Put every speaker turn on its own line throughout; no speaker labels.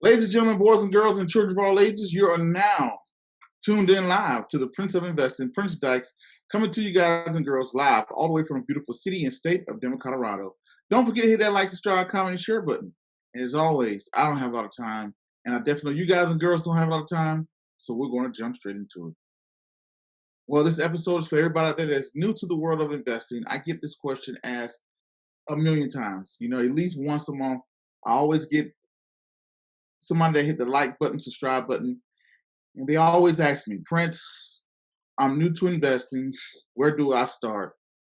Ladies and gentlemen, boys and girls, and children of all ages, you are now tuned in live to the Prince of Investing, Prince Dykes, coming to you guys and girls live all the way from the beautiful city and state of Denver, Colorado. Don't forget to hit that like, subscribe, comment, and share button. And as always, I don't have a lot of time, and I definitely know you guys and girls don't have a lot of time, so we're going to jump straight into it. Well, this episode is for everybody out there that's new to the world of investing. I get this question asked a million times. You know, at least once a month, I always get somebody that hit the like button, subscribe button, and they always ask me, Prince, I'm new to investing. Where do I start?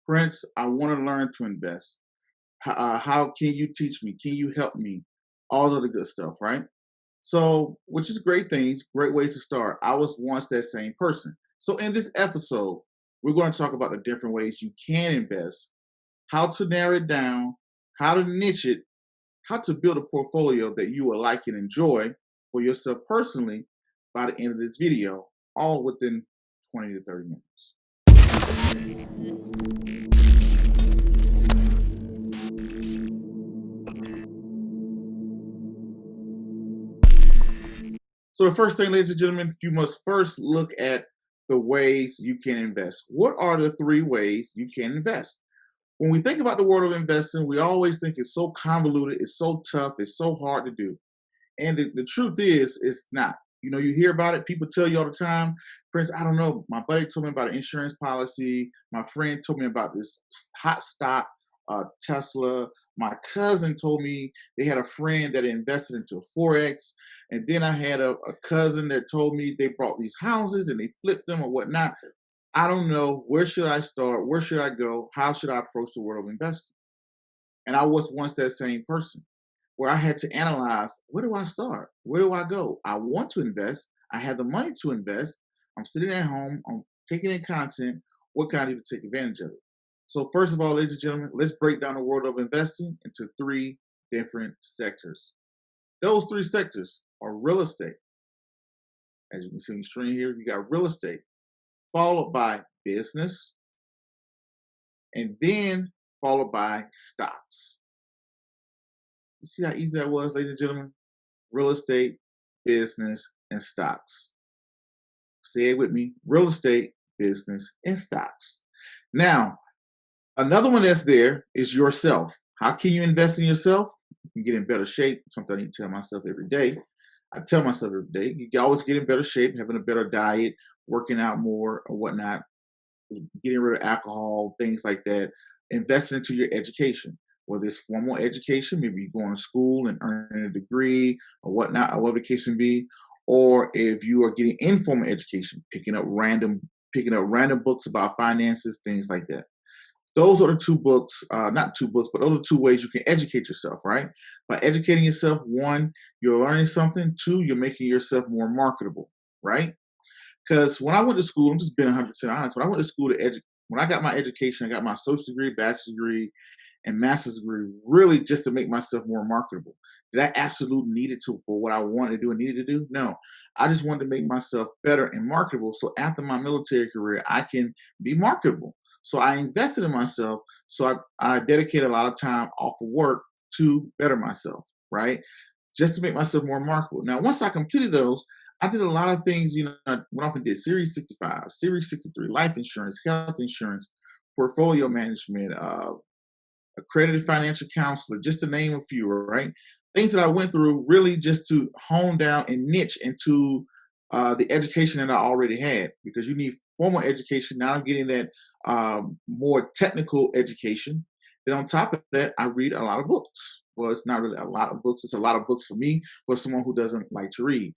Prince, I want to learn to invest. How can you teach me? Can you help me? All of the good stuff, right? So, which is great things, great ways to start. I was once that same person. So, in this episode, we're going to talk about the different ways you can invest, how to narrow it down, how to niche it, how to build a portfolio that you will like and enjoy for yourself personally by the end of this video, all within 20 to 30 minutes. So the first thing, ladies and gentlemen, you must first look at the ways you can invest. What are the three ways you can invest? When we think about the world of investing, we always think it's so convoluted, it's so tough, it's so hard to do. And the truth is, it's not. You know, you hear about it, people tell you all the time, Prince, I don't know, my buddy told me about an insurance policy, my friend told me about this hot stock, Tesla, my cousin told me they had a friend that invested into Forex, and then I had a cousin that told me they bought these houses and they flipped them or whatnot. I don't know, where should I start, where should I go, how should I approach the world of investing? And I was once that same person where I had to analyze, where do I start? Where do I go? I want to invest. I have the money to invest. I'm sitting at home. I'm taking in content. What can I do to take advantage of it? So first of all, ladies and gentlemen, let's break down the world of investing into three different sectors. Those three sectors are real estate. As you can see on the screen here, you got real estate, followed by business, and then followed by stocks. You see how easy that was, ladies and gentlemen? Real estate, business, and stocks. Say it with me. Real estate, business, and stocks. Now, another one that's there is yourself. How can you invest in yourself? You can get in better shape. Something I need to tell myself every day. I tell myself every day, you can always get in better shape, having a better diet, working out more or whatnot, getting rid of alcohol, things like that. Investing into your education, whether it's formal education, maybe you're going to school and earning a degree or whatnot, or whatever the case may be, or if you are getting informal education, picking up random books about finances, things like that. Those are the two books, not two books, but those are two ways you can educate yourself, right? By educating yourself, one, you're learning something. Two, you're making yourself more marketable, right? Because when I went to school, I'm just being 100% honest. When I went to school when I got my education, I got my associate's degree, bachelor's degree, and master's degree, really just to make myself more marketable. Did I absolutely need it for what I wanted to do and needed to do? No. I just wanted to make myself better and marketable. So after my military career, I can be marketable. So I invested in myself. So I dedicated a lot of time off of work to better myself, right? Just to make myself more marketable. Now, once I completed those, I did a lot of things, you know, I went off and did Series 65, Series 63, life insurance, health insurance, portfolio management, accredited financial counselor, just to name a few, right? Things that I went through really just to hone down and niche into the education that I already had, because you need formal education. Now I'm getting that more technical education. Then on top of that, I read a lot of books. Well, it's not really a lot of books. It's a lot of books for me, for someone who doesn't like to read.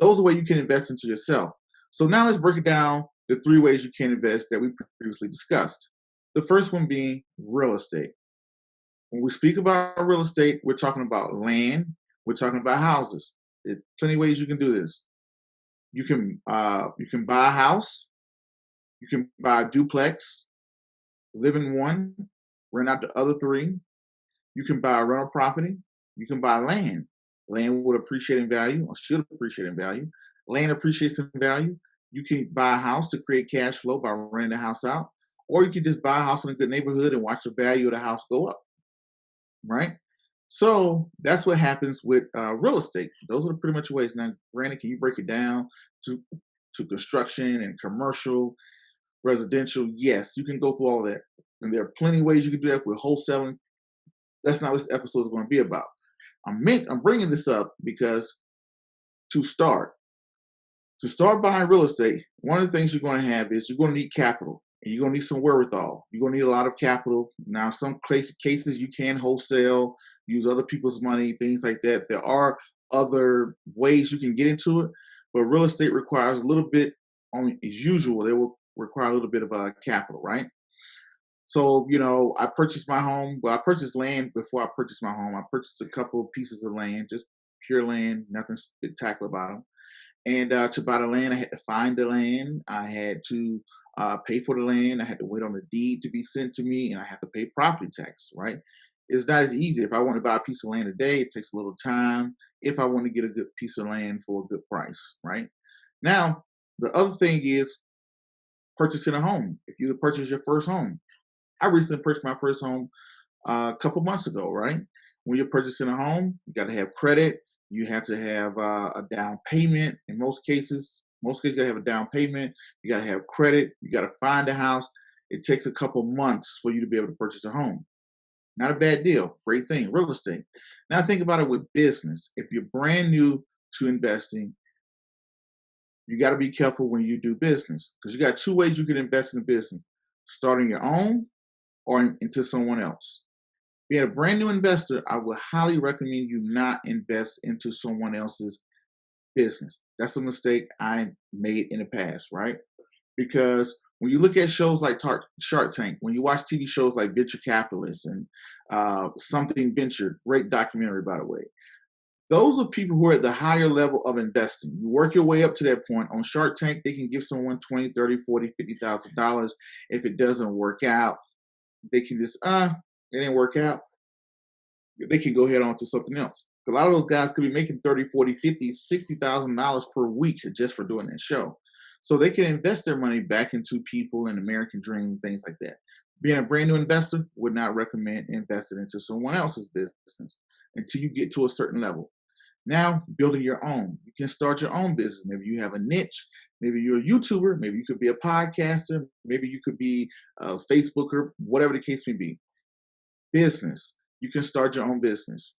Those are ways you can invest into yourself. So now let's break it down, the three ways you can invest that we previously discussed. The first one being real estate. When we speak about real estate, we're talking about land, we're talking about houses. There's plenty of ways you can do this. You can buy a house, you can buy a duplex, live in one, rent out the other three. You can buy a rental property, you can buy land. Land will appreciate in value, or should appreciate in value. Land appreciates in value. You can buy a house to create cash flow by renting the house out, or you can just buy a house in a good neighborhood and watch the value of the house go up, right? So that's what happens with real estate. Those are pretty much ways. Now, granted, can you break it down to construction and commercial, residential? Yes, you can go through all of that, and there are plenty of ways you can do that with wholesaling. That's not what this episode is going to be about. I'm bringing this up because to start, buying real estate, one of the things you're going to have is you're going to need capital and you're going to need some wherewithal. You're going to need a lot of capital. Now, some cases you can wholesale, use other people's money, things like that. There are other ways you can get into it, but real estate requires a little bit, only as usual, they will require a little bit of capital, right? So, I purchased my home. Well, I purchased land before I purchased my home. I purchased a couple of pieces of land, just pure land, nothing spectacular about them. And to buy the land, I had to find the land. I had to pay for the land. I had to wait on the deed to be sent to me, and I have to pay property tax. Right? It's not as easy. If I want to buy a piece of land today, it takes a little time. If I want to get a good piece of land for a good price, right? Now, the other thing is purchasing a home. If you purchase your first home, I recently purchased my first home a couple months ago, right? When you're purchasing a home, you got to have credit. You have to have a down payment. In most cases, you got to have a down payment. You got to have credit. You got to find a house. It takes a couple months for you to be able to purchase a home. Not a bad deal. Great thing. Real estate. Now think about it with business. If you're brand new to investing, you got to be careful when you do business because you got two ways you can invest in a business: starting your own or into someone else. Being a brand new investor, I would highly recommend you not invest into someone else's business. That's a mistake I made in the past, right? Because when you look at shows like Shark Tank, when you watch TV shows like Venture Capitalists and Something Venture, great documentary, by the way, those are people who are at the higher level of investing. You work your way up to that point. On Shark Tank, they can give someone 20, 30, 40, $50,000. If it doesn't work out, they can just, it didn't work out. They can go ahead on to something else. A lot of those guys could be making 30, 40, 50, $60,000 per week just for doing that show. So they can invest their money back into people and American Dream, things like that. Being a brand new investor, would not recommend investing into someone else's business until you get to a certain level. Now, building your own. You can start your own business. Maybe you have a niche. Maybe you're a YouTuber. Maybe you could be a podcaster. Maybe you could be a Facebooker, whatever the case may be. Business. You can start your own business.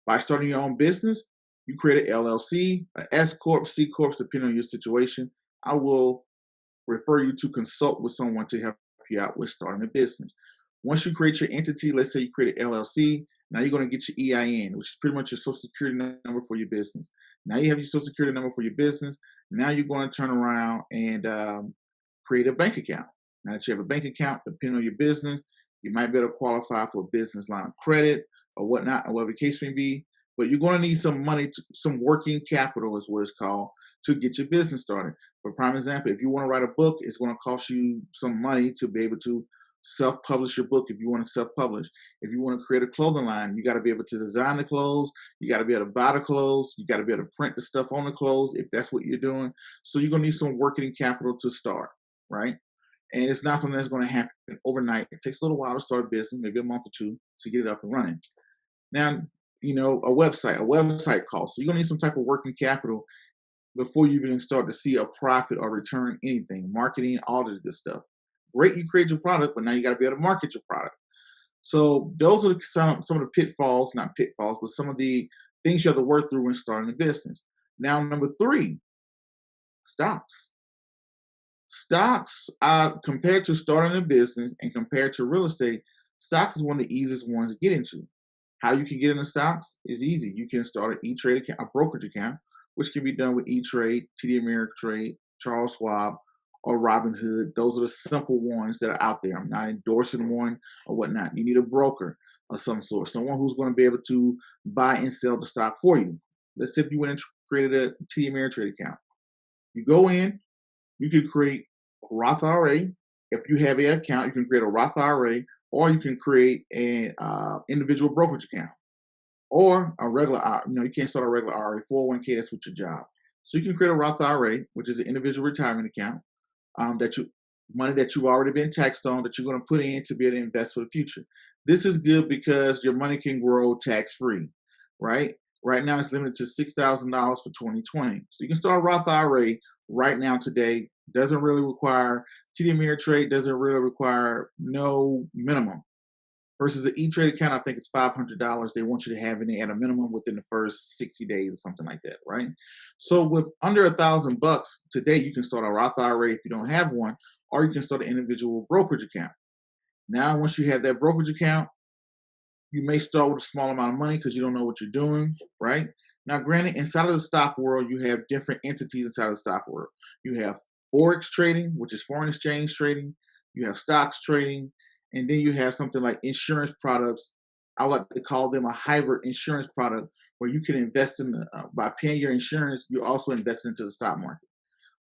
By starting your own business, you create an LLC, an S Corp, C Corp, depending on your situation. I will refer you to consult with someone to help you out with starting a business. Once you create your entity, let's say you create an LLC, now you're going to get your EIN, which is pretty much your social security number for your business. Now you have your social security number for your business. Now you're going to turn around and create a bank account. Now that you have a bank account, depending on your business, you might be able to qualify for a business line of credit or whatnot, or whatever the case may be. But you're going to need some money, some working capital is what it's called, to get your business started. For prime example, if you want to write a book, it's going to cost you some money to be able to self-publish your book if you want to self-publish. If you want to create a clothing line, you got to be able to design the clothes. You got to be able to buy the clothes. You got to be able to print the stuff on the clothes if that's what you're doing. So you're going to need some working capital to start, right? And it's not something that's going to happen overnight. It takes a little while to start a business, maybe a month or two to get it up and running. Now, a website cost. So you're going to need some type of working capital before you even start to see a profit or return anything. Marketing, all of this stuff. Great, you create your product, but now you got to be able to market your product. So those are some of the pitfalls, not pitfalls, but some of the things you have to work through when starting a business. Now, number 3, stocks. Stocks, compared to starting a business and compared to real estate, stocks is one of the easiest ones to get into. How you can get into stocks is easy. You can start an E-Trade account, a brokerage account, which can be done with E-Trade, TD Ameritrade, Charles Schwab, or Robinhood. Those are the simple ones that are out there. I'm not endorsing one or whatnot. You need a broker of some sort, someone who's going to be able to buy and sell the stock for you. Let's say if you went and created a TD Ameritrade account. You go in, you can create a Roth IRA. If you have an account, you can create a Roth IRA, or you can create an individual brokerage account, or a regular. You can't start a regular IRA, 401k. That's with your job. So you can create a Roth IRA, which is an individual retirement account money that you've already been taxed on that you're going to put in to be able to invest for the future. This is good because your money can grow tax free, right? Right now, it's limited to $6,000 for 2020. So you can start a Roth IRA right now today. Doesn't really require TD Ameritrade, doesn't really require no minimum. Versus an E-Trade account, I think it's $500. They want you to have it at a minimum within the first 60 days or something like that, right? So with under $1,000 today, you can start a Roth IRA if you don't have one, or you can start an individual brokerage account. Now, once you have that brokerage account, you may start with a small amount of money because you don't know what you're doing, right? Now, granted, inside of the stock world, you have different entities inside of the stock world. You have Forex trading, which is foreign exchange trading. You have stocks trading. And then you have something like insurance products. I like to call them a hybrid insurance product where you can invest in by paying your insurance, you also invest into the stock market.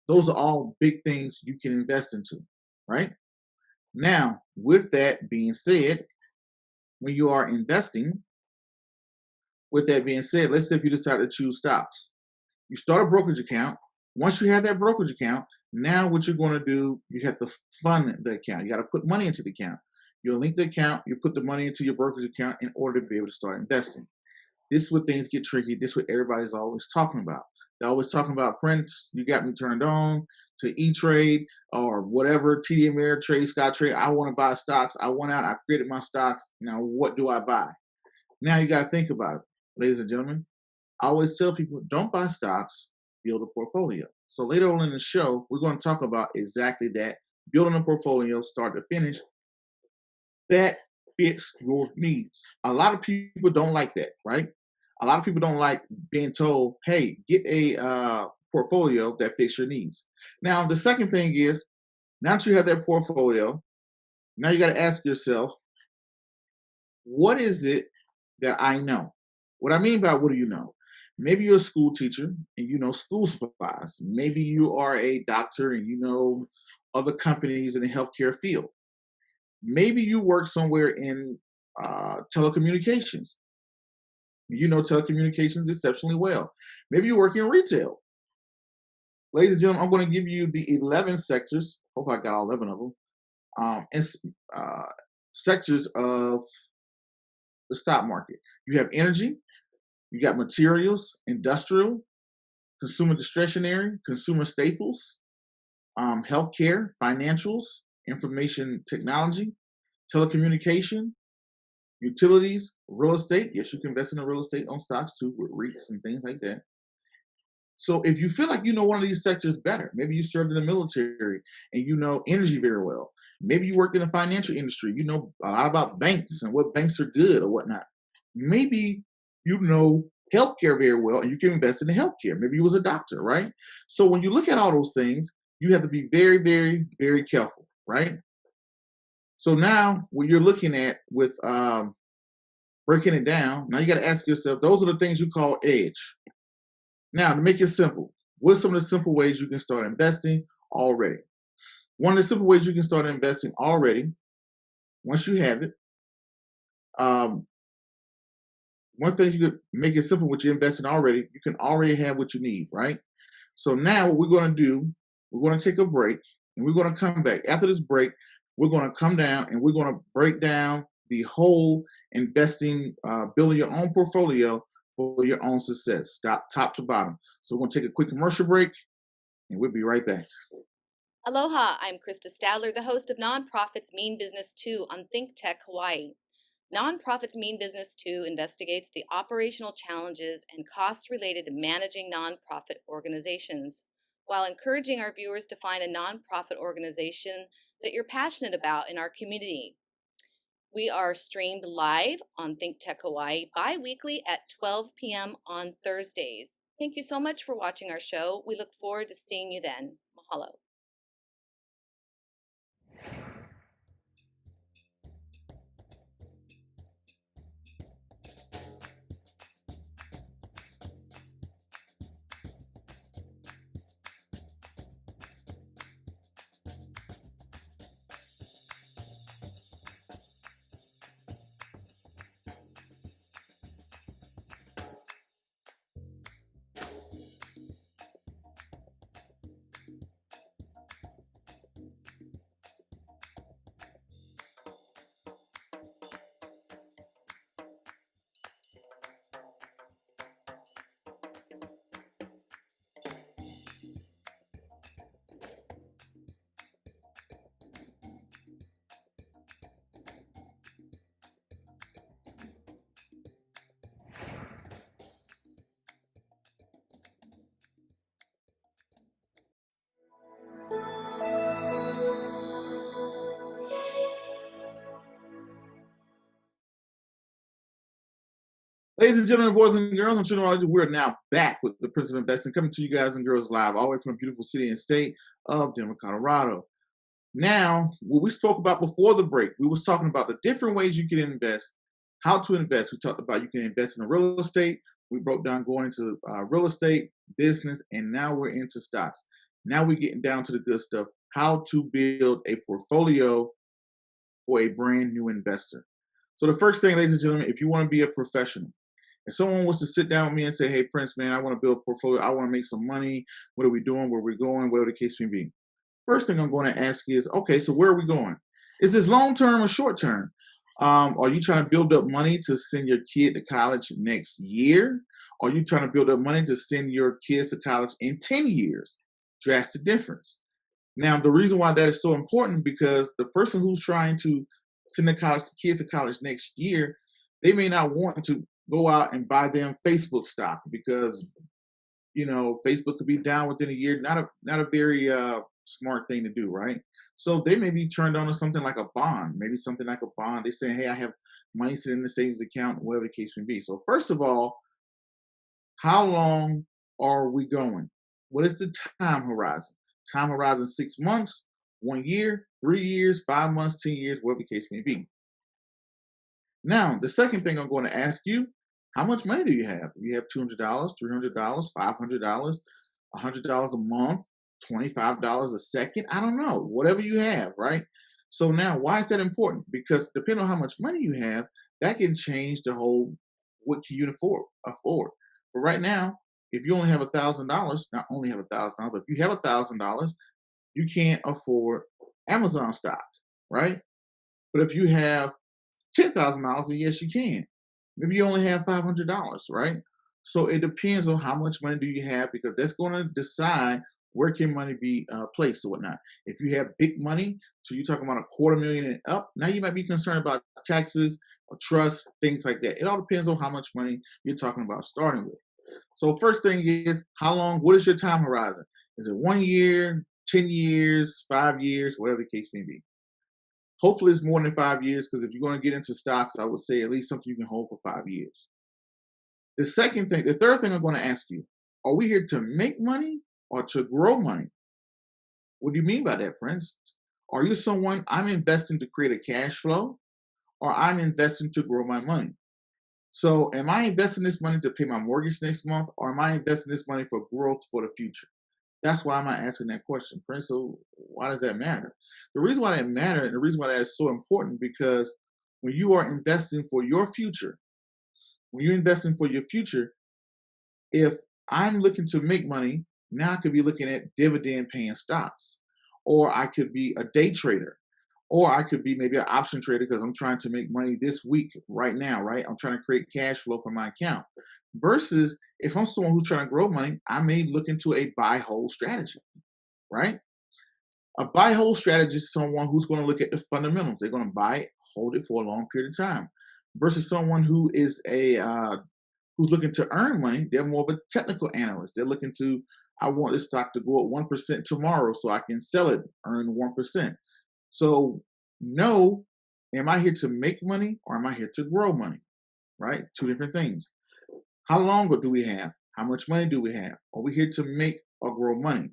Those are all big things you can invest into, right? Now, with that being said, when you are investing, with that being said, let's say if you decide to choose stocks, you start a brokerage account. Once you have that brokerage account, now what you're going to do, you have to fund the account. You got to put money into the account. You'll link the account, you put the money into your brokerage account in order to be able to start investing. This is where things get tricky. This is what everybody's always talking about. They're always talking about Prince, you got me turned on to E-Trade or whatever, TD Ameritrade, Scottrade. I want to buy stocks. I went out, I created my stocks. Now, what do I buy? Now you got to think about it, ladies and gentlemen. I always tell people, don't buy stocks, build a portfolio. So later on in the show, we're going to talk about exactly that, building a portfolio, start to finish, that fits your needs. A lot of people don't like that, right? A lot of people don't like being told, hey, get a portfolio that fits your needs. Now, the second thing is, now that you have that portfolio, now you got to ask yourself, what is it that I know? What I mean by what do you know? Maybe you're a school teacher and you know school supplies. Maybe you are a doctor and you know other companies in the healthcare field. Maybe you work somewhere in telecommunications. You know telecommunications exceptionally well. Maybe you work in retail. Ladies and gentlemen, I'm going to give you the 11 sectors. Hope I got all 11 of them. And sectors of the stock market. You have energy, you got materials, industrial, consumer discretionary, consumer staples, healthcare, financials, information technology, telecommunication, utilities, real estate. Yes, you can invest in the real estate on stocks too with REITs and things like that. So if you feel like you know one of these sectors better, maybe you served in the military and you know energy very well. Maybe you work in the financial industry, you know a lot about banks and what banks are good or whatnot. Maybe you know healthcare very well and you can invest in the healthcare. Maybe you was a doctor, right? So when you look at all those things, you have to be very, very, very careful, right? So now what you're looking at with breaking it down, now you got to ask yourself, those are the things you call edge. Now, to make it simple, what's some of the simple ways you can start investing already? One of the simple ways you can start investing already, once you have it, um, one thing you could make it simple with your investing already, you can already have what you need, right? So now what we're going to do, we're going to take a break and we're going to come back. After this break, we're going to come down and we're going to break down the whole investing, building your own portfolio for your own success, stop top to bottom. So we're going to take a quick commercial break and we'll be right back.
Aloha, I'm Krista Stadler, the host of Nonprofits Mean Business 2 on Think Tech Hawaii. Nonprofits Mean Business 2 investigates the operational challenges and costs related to managing nonprofit organizations, while encouraging our viewers to find a nonprofit organization that you're passionate about in our community. We are streamed live on Think Tech Hawaii bi-weekly at 12 p.m. on Thursdays. Thank you so much for watching our show. We look forward to seeing you then. Mahalo.
gentlemen, boys and girls, I'm sure we're now back with the Prince of Investing, coming to you guys and girls live, all the way from the beautiful city and state of Denver, Colorado. Now, what we spoke about before the break, we was talking about the different ways you can invest, how to invest. We talked about you can invest in real estate. We broke down going into real estate, business, and now we're into stocks. Now we're getting down to the good stuff, how to build a portfolio for a brand new investor. So the first thing, ladies and gentlemen, if you want to be a professional, if someone wants to sit down with me and say, hey, Prince, man, I want to build a portfolio, I want to make some money, what are we doing, where are we going, whatever the case may be. First thing I'm going to ask you is, okay, so where are we going? Is this long-term or short-term? Are you trying to build up money to send your kid to college next year? Are you trying to build up money to send your kids to college in 10 years? Drastic difference. Now, the reason why that is so important, because the person who's trying to send the kids to college next year, they may not want to go out and buy them Facebook stock because, Facebook could be down within a year. Not a very smart thing to do, right? So they may be turned on to something like a bond, maybe something like a bond. They're saying, hey, I have money sitting in the savings account, whatever the case may be. So first of all, how long are we going? What is the time horizon? Time horizon 6 months, 1 year, 3 years, 5 months, 10 years, whatever the case may be. Now, the second thing I'm going to ask you, how much money do you have? You have $200, $300, $500, $100 a month, $25 a second? I don't know, whatever you have, right? So now, why is that important? Because depending on how much money you have, that can change the whole, what can you afford. But right now, if you only have $1,000, not only have $1,000, but if you have $1,000, you can't afford Amazon stock, right? But if you have $10,000, then yes, you can. Maybe you only have $500, right? So it depends on how much money do you have, because that's going to decide where can money be placed or whatnot. If you have big money, so you're talking about $250,000 and up, now you might be concerned about taxes or trust, things like that. It all depends on how much money you're talking about starting with. So first thing is, how long, what is your time horizon? Is it 1 year, 10 years, 5 years, whatever the case may be? Hopefully it's more than 5 years, because if you're going to get into stocks, I would say at least something you can hold for 5 years. The third thing I'm going to ask you, are we here to make money or to grow money? What do you mean by that, Prince? Are you someone, I'm investing to create a cash flow, or I'm investing to grow my money? So am I investing this money to pay my mortgage next month, or am I investing this money for growth for the future? That's why I'm not asking that question, Prince. So why does that matter? The reason why that matters, and the reason why that is so important, because when you are investing for your future, if I'm looking to make money, now I could be looking at dividend paying stocks, or I could be a day trader, or I could be maybe an option trader because I'm trying to make money this week, right now, right? I'm trying to create cash flow for my account. Versus if I'm someone who's trying to grow money, I may look into a buy hold strategy, right? A buy hold strategy is someone who's going to look at the fundamentals. They're going to buy it, hold it for a long period of time. Versus someone who is who's looking to earn money. They're more of a technical analyst. They're looking to, I want this stock to go up 1% tomorrow so I can sell it, earn 1%. So, no, am I here to make money or am I here to grow money? Right? Two different things. How long do we have? How much money do we have? Are we here to make or grow money?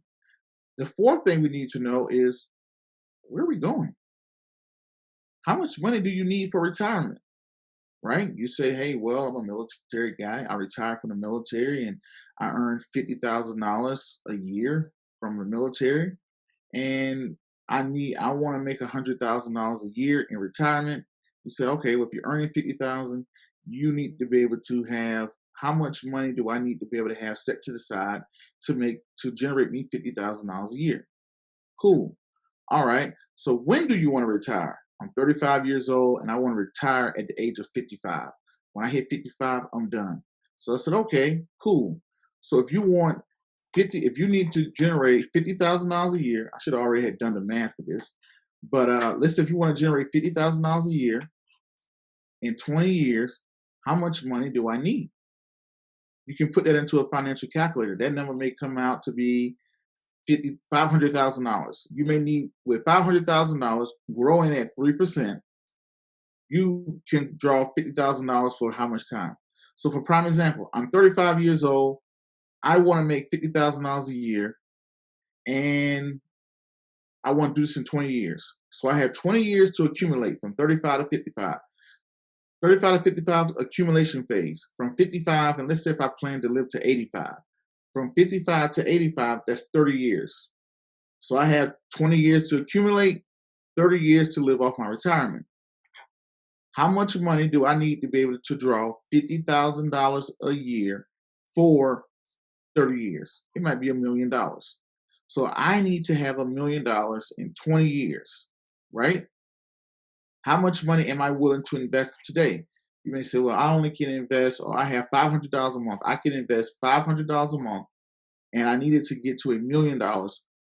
The fourth thing we need to know is, where are we going? How much money do you need for retirement? Right? You say, hey, well, I'm a military guy. I retired from the military and I earned $50,000 a year from the military. And I want to make $100,000 a year in retirement. You say, okay, well, if you're earning 50,000, you need to be able to have, how much money do I need to be able to have set to the side to generate me $50,000 a year? Cool. All right. So when do you want to retire? I'm 35 years old and I want to retire at the age of 55. When I hit 55, I'm done. So I said, okay, cool. So if you need to generate $50,000 a year, I should have already had done the math for this. But let's say if you want to generate $50,000 a year in 20 years, how much money do I need? You can put that into a financial calculator. That number may come out to be $500,000. You may need, with $500,000 growing at 3%, you can draw $50,000 for how much time? So for prime example, I'm 35 years old. I want to make $50,000 a year, and I want to do this in 20 years. So I have 20 years to accumulate from 35 to 55. 35 to 55 accumulation phase. From 55, and let's say if I plan to live to 85. From 55 to 85, that's 30 years. So I have 20 years to accumulate, 30 years to live off my retirement. How much money do I need to be able to draw $50,000 a year for 30 years? It might be $1 million. So I need to have $1 million in 20 years, right? How much money am I willing to invest today? You may say, well, I only can invest, or I have $500 a month. I can invest $500 a month, and I needed to get to $1 million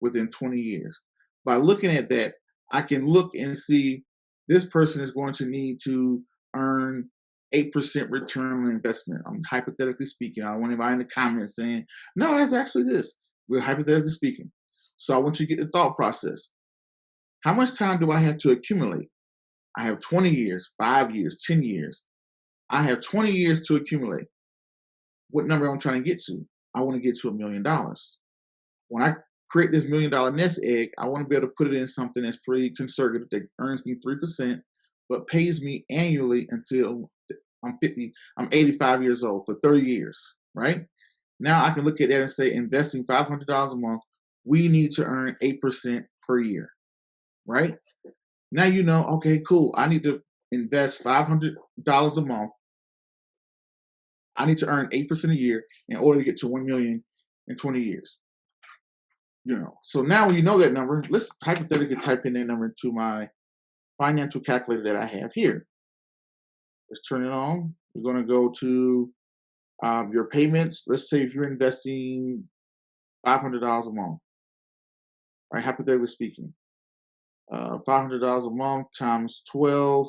within 20 years. By looking at that, I can look and see this person is going to need to earn 8% return on investment. I'm hypothetically speaking. I don't want anybody in the comments saying, no, that's actually this. We're hypothetically speaking. So I want you to get the thought process. How much time do I have to accumulate? I have 20 years, 5 years, 10 years. I have 20 years to accumulate. What number I'm trying to get to? I want to get to $1 million. When I create this $1 million nest egg, I want to be able to put it in something that's pretty conservative that earns me 3%, but pays me annually until I'm 50, I'm 85 years old for 30 years, right? Now I can look at that and say, investing $500 a month, we need to earn 8% per year, right? Now you know, okay, cool. I need to invest $500 a month. I need to earn 8% a year in order to get to 1 million in 20 years. So now when you know that number, let's hypothetically type in that number into my financial calculator that I have here. Let's turn it on. We're going to go to your payments. Let's say if you're investing $500 a month, right? Hypothetically speaking, $500 a month times 12.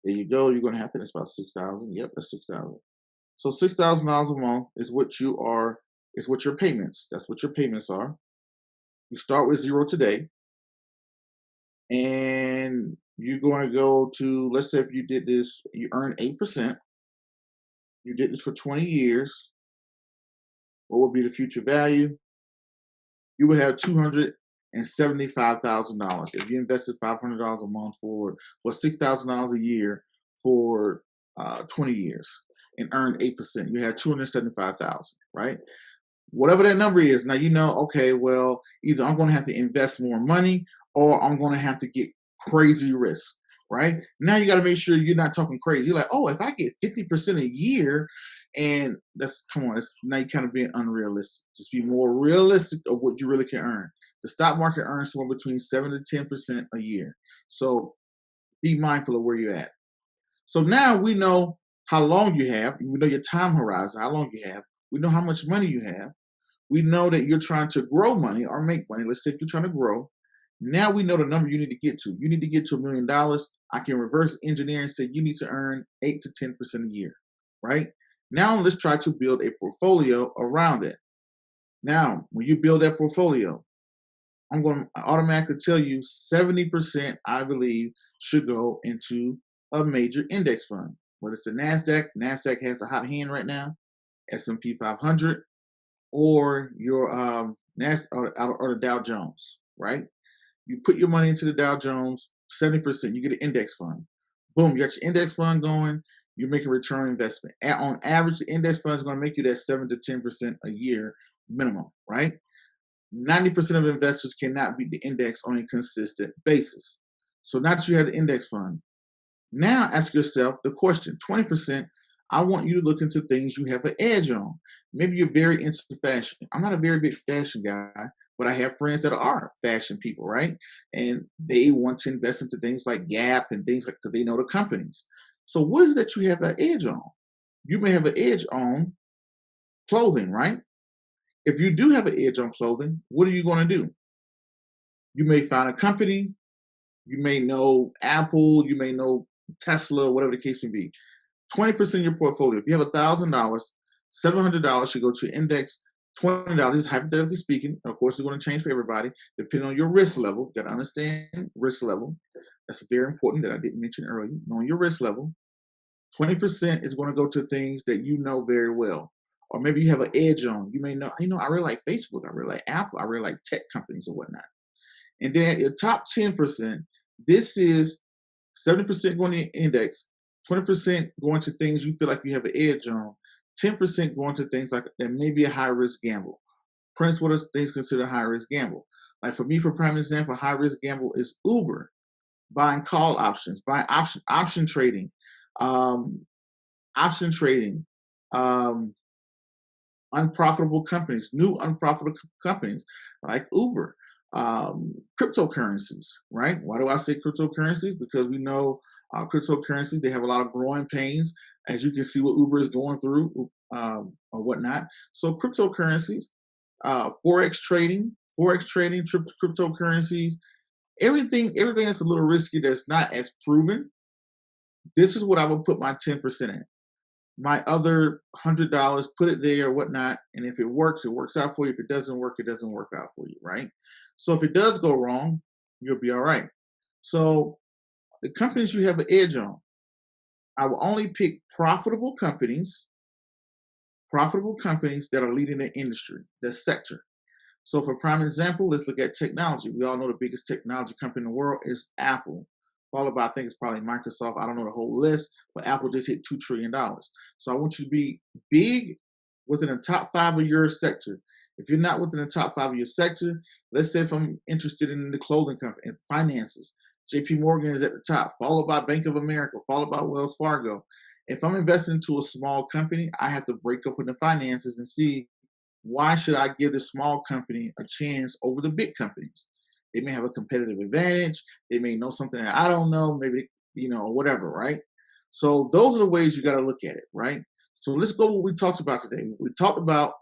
There you go. You're going to have to. That's about 6,000. Yep, that's 6,000. So $6,000 a month is what you are. Is what your payments. That's what your payments are. You start with zero today, and you're going to go to, let's say if you did this, you earn 8%. You did this for 20 years. What would be the future value? You would have $275,000 if you invested $500 a month for, well, $6,000 a year for 20 years and earned 8%. You had 275,000, right? Whatever that number is, now you know, okay, well, either I'm going to have to invest more money or I'm going to have to get crazy risks, right? Now you got to make sure you're not talking crazy. You're like, oh, if I get 50% a year, and that's, come on, it's now you're kind of being unrealistic. Just be more realistic of what you really can earn. The stock market earns somewhere between 7 to 10% a year. So be mindful of where you're at. So now we know how long you have. We know your time horizon, how long you have. We know how much money you have. We know that you're trying to grow money or make money. Let's say if you're trying to grow. Now we know the number you need to get to. You need to get to $1 million. I can reverse engineer and say you need to earn 8 to 10% a year, right? Now let's try to build a portfolio around it. Now, when you build that portfolio, I'm going to automatically tell you 70%, I believe, should go into a major index fund. Whether it's the NASDAQ has a hot hand right now, S&P 500, or your or the Dow Jones, right? You put your money into the Dow Jones, 70%, you get an index fund. Boom, you got your index fund going, you're making return on investment. On average, the index fund is going to make you that 7 to 10% a year minimum, right? 90% of investors cannot beat the index on a consistent basis. So now that you have the index fund, now ask yourself the question, 20%, I want you to look into things you have an edge on. Maybe you're very into fashion. I'm not a very big fashion guy, but I have friends that are fashion people, right? And they want to invest into things like Gap and things like, because they know the companies. So what is it that you have an edge on? You may have an edge on clothing, right? If you do have an edge on clothing, what are you going to do? You may find a company, you may know Apple, you may know Tesla, whatever the case may be. 20% of your portfolio. If you have $1,000, $700 should go to index. $20 is hypothetically speaking. Of course, it's going to change for everybody depending on your risk level. You got to understand risk level. That's very important that I didn't mention earlier. Knowing your risk level. 20% is going to go to things that you know very well. Or maybe you have an edge on. You may know, I really like Facebook, I really like Apple, I really like tech companies or whatnot. And then your top 10%, this is 70% going to index, 20% going to things you feel like you have an edge on, 10% going to things like that may be a high risk gamble. Prince, what are things considered high risk gamble? Like for me, for prime example, high risk gamble is Uber, buying call options, buying option trading, um, option trading, um, unprofitable companies, new unprofitable companies like Uber, cryptocurrencies, right? Why do I say cryptocurrencies? Because we know cryptocurrencies, they have a lot of growing pains, as you can see what Uber is going through or whatnot. So cryptocurrencies, forex trading, cryptocurrencies, everything that's a little risky that's not as proven. This is what I would put my 10% in. My other $100, put it there or whatnot, and if it works out for you. If it doesn't work, it doesn't work out for you, right? So if it does go wrong, you'll be all right. So the companies you have an edge on, I will only pick profitable companies that are leading the industry, the sector. So for prime example, let's look at technology. We all know the biggest technology company in the world is Apple, followed by I think it's probably Microsoft. I don't know the whole list, but Apple just hit $2 trillion. So I want you to be big within the top five of your sector. If you're not within the top five of your sector, let's say if I'm interested in the clothing company and finances, JP Morgan is at the top, followed by Bank of America, followed by Wells Fargo. If I'm investing into a small company, I have to break up in the finances and see, why should I give the small company a chance over the big companies? They may have a competitive advantage. They may know something that I don't know, maybe, whatever, right? So those are the ways you got to look at it, right? So let's go what we talked about today. We talked about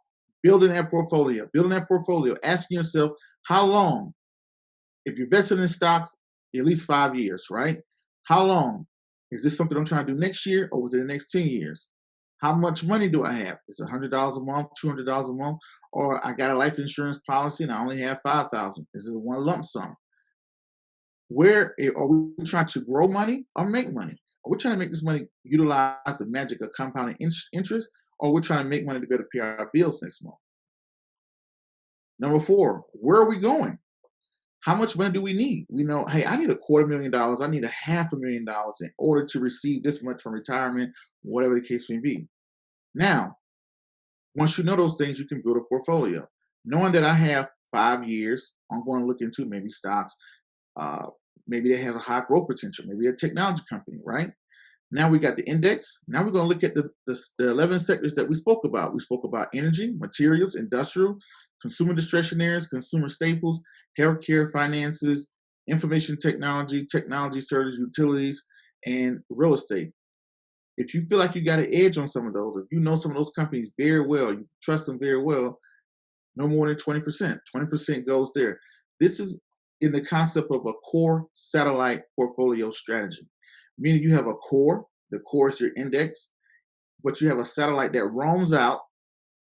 building that portfolio, asking yourself, how long? If you're invested in stocks, at least 5 years, right? How long? Is this something I'm trying to do next year or within the next 10 years? How much money do I have? Is it $100 a month, $200 a month? Or I got a life insurance policy and I only have 5,000. Is it one lump sum? Where are we trying to grow money or make money? Are we trying to make this money utilize the magic of compounding interest, or we're trying to make money to be able to pay our bills next month? Number four, where are we going? How much money do we need? We know, hey, I need $250,000. I need $500,000 in order to receive this much from retirement, whatever the case may be. Now, once you know those things, you can build a portfolio. Knowing that I have 5 years, I'm going to look into maybe stocks. Uh, Maybe it has a high growth potential. Maybe a technology company, right? Now we got the index. Now we're going to look at the 11 sectors that we spoke about. We spoke about energy, materials, industrial, consumer discretionaries, consumer staples, healthcare, finances, information technology, technology services, utilities, and real estate. If you feel like you got an edge on some of those, if you know some of those companies very well, you trust them very well, no more than 20%. 20% goes there. This is in the concept of a core satellite portfolio strategy, meaning you have a core, the core is your index, but you have a satellite that roams out,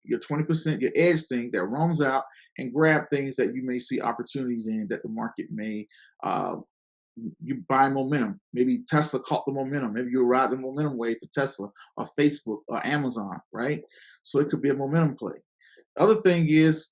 your 20%, your edge thing that roams out and grab things that you may see opportunities in that the market may uh, you buy momentum. Maybe Tesla caught the momentum. Maybe you ride the momentum wave for Tesla or Facebook or Amazon, right? So it could be a momentum play. The other thing is,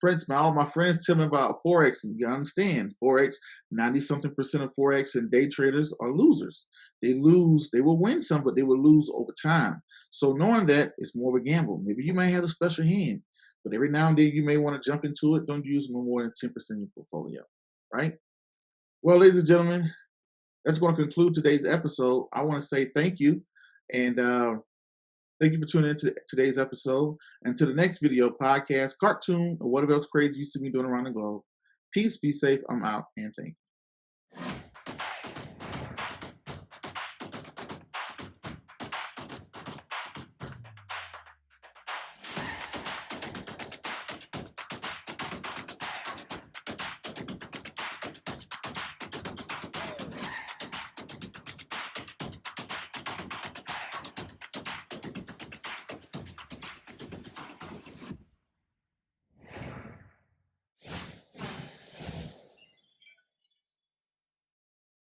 Prince, all my friends tell me about Forex, and you understand Forex, 90 something percent of Forex and day traders are losers. They lose, they will win some, but they will lose over time. So knowing that is more of a gamble. Maybe you may have a special hand, but every now and then you may want to jump into it. Don't use no more than 10% of your portfolio, right? Well, ladies and gentlemen, that's going to conclude today's episode. I want to say thank you, and thank you for tuning into today's episode. And to the next video, podcast, cartoon, or whatever else crazy you see me doing around the globe. Peace, be safe. I'm out, and thank you.